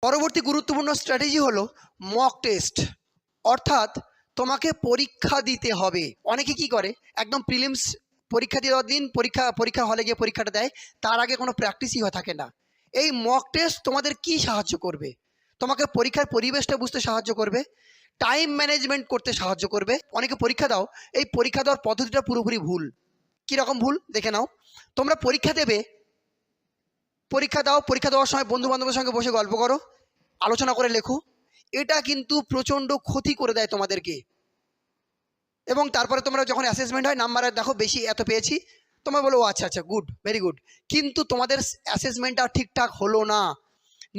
পরবর্তী গুরুত্বপূর্ণ স্ট্র্যাটেজি হলো মক টেস্ট, অর্থাৎ তোমাকে পরীক্ষা দিতে হবে। অনেকে কি করে, একদম প্রিলিমস পরীক্ষা দেওয়ার দিন পরীক্ষা হলে গিয়ে পরীক্ষাটা দেয়, তার আগে কোনো প্র্যাকটিসই হয়ে থাকে না। এই মক টেস্ট তোমাদের কি সাহায্য করবে? তোমাকে পরীক্ষার পরিবেশটা বুঝতে সাহায্য করবে, টাইম ম্যানেজমেন্ট করতে সাহায্য করবে। অনেকে পরীক্ষা দাও, এই পরীক্ষা দেওয়ার পদ্ধতিটা পুরোপুরি ভুল। কীরকম ভুল দেখে নাও। তোমরা পরীক্ষা দেবে, পরীক্ষা দাও, পরীক্ষা দেওয়ার সময় বন্ধু বান্ধবের সঙ্গে বসে গল্প করো, আলোচনা করে লেখো। এটা কিন্তু প্রচণ্ড ক্ষতি করে দেয় তোমাদেরকে। এবং তারপরে তোমরা যখন অ্যাসেসমেন্ট হয়, নাম্বার দেখো বেশি এত পেয়েছি, তোমরা বলো ও আচ্ছা আচ্ছা গুড, ভেরি গুড, কিন্তু তোমাদের অ্যাসেসমেন্টটা ঠিকঠাক হলো না।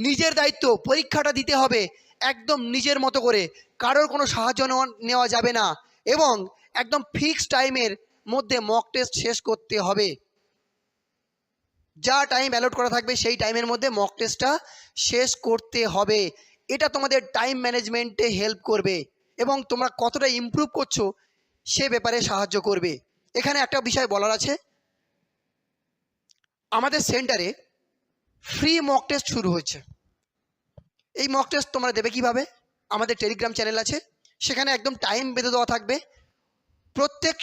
নিজের দায়িত্ব, পরীক্ষাটা দিতে হবে একদম নিজের মতো করে, কারোর কোনো সাহায্য নেওয়া যাবে না, এবং একদম ফিক্সড টাইমের মধ্যে মক টেস্ট শেষ করতে হবে। যা টাইম অ্যালট করা থাকবে সেই টাইমের মধ্যে মক টেস্টটা শেষ করতে হবে। এটা তোমাদের টাইম ম্যানেজমেন্টে হেল্প করবে এবং তোমরা কতটা ইমপ্রুভ করছো সে ব্যাপারে সাহায্য করবে। এখানে একটা বিষয় বলার আছে, আমাদের সেন্টারে ফ্রি মক টেস্ট শুরু হচ্ছে। এই মক টেস্ট তোমরা দেবে কিভাবে? আমাদের টেলিগ্রাম চ্যানেল আছে, সেখানে একদম টাইম বেঁধে দেওয়া থাকবে। প্রত্যেক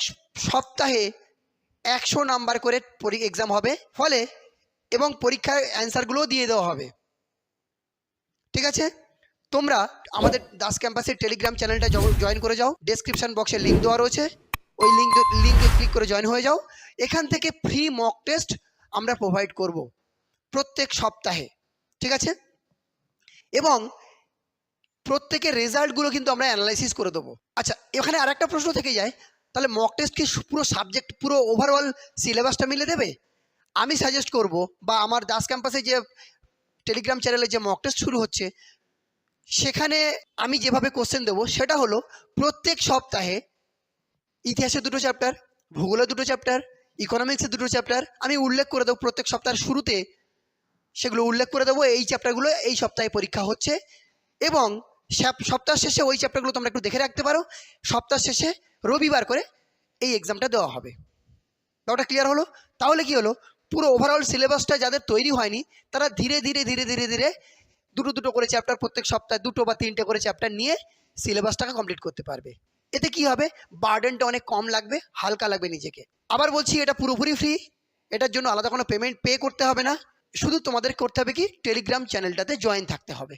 সপ্তাহে 100 নাম্বার করে এক্সাম হবে ফলে, এবং পরীক্ষার অ্যান্সারগুলোও দিয়ে দেওয়া হবে। ঠিক আছে, তোমরা আমাদের দাস ক্যাম্পাসের টেলিগ্রাম চ্যানেলটা জয়েন করে যাও, ডেসক্রিপশন বক্সে লিঙ্ক দেওয়া রয়েছে, ওই লিঙ্কে ক্লিক করে জয়েন হয়ে যাও। এখান থেকে ফ্রি মক টেস্ট আমরা প্রোভাইড করব প্রত্যেক সপ্তাহে। ঠিক আছে, এবং প্রত্যেকের রেজাল্টগুলো কিন্তু আমরা অ্যানালাইসিস করে দেবো। আচ্ছা, এখানে আর একটা প্রশ্ন থেকে যায়, তাহলে মক টেস্ট কি পুরো সাবজেক্ট, পুরো ওভারঅল সিলেবাসটা মিলে দেবে? আমি সাজেস্ট করব, বা আমার দাস ক্যাম্পাসে যে টেলিগ্রাম চ্যানেলে যে মক টেস্ট শুরু হচ্ছে সেখানে আমি যেভাবে কোশ্চেন দেবো সেটা হলো, প্রত্যেক সপ্তাহে ইতিহাসের 2টো চ্যাপ্টার, ভূগোলের 2টো চ্যাপ্টার, ইকোনমিক্সের 2টো চ্যাপ্টার আমি উল্লেখ করে দেবো। প্রত্যেক সপ্তাহের শুরুতে সেগুলো উল্লেখ করে দেবো, এই চ্যাপ্টারগুলো এই সপ্তাহে পরীক্ষা হচ্ছে, এবং সপ্তাহ শেষে ওই চ্যাপ্টারগুলো তোমরা একটু দেখে রাখতে পারো। সপ্তাহ শেষে রবিবার করে এই এক্সামটা দেওয়া হবে। ব্যাপারটা ক্লিয়ার হলো? তাহলে কি হলো, পুরো ওভারঅল সিলেবাসটা যাদের তৈরি হয়নি তারা ধীরে ধীরে ধীরে ধীরে ধীরে 2টো করে চ্যাপ্টার প্রত্যেক সপ্তাহে 2টো বা 3টে করে চ্যাপ্টার নিয়ে সিলেবাসটাকে কমপ্লিট করতে পারবে। এতে কি হবে, বার্ডেনটা অনেক কম লাগবে, হালকা লাগবে নিজেকে। আবার বলছি, এটা পুরোপুরি ফ্রি, এটার জন্য আলাদা কোনো পেমেন্ট পে করতে হবে না। শুধু তোমাদের করতে হবে কি, টেলিগ্রাম চ্যানেলটাতে জয়েন থাকতে হবে।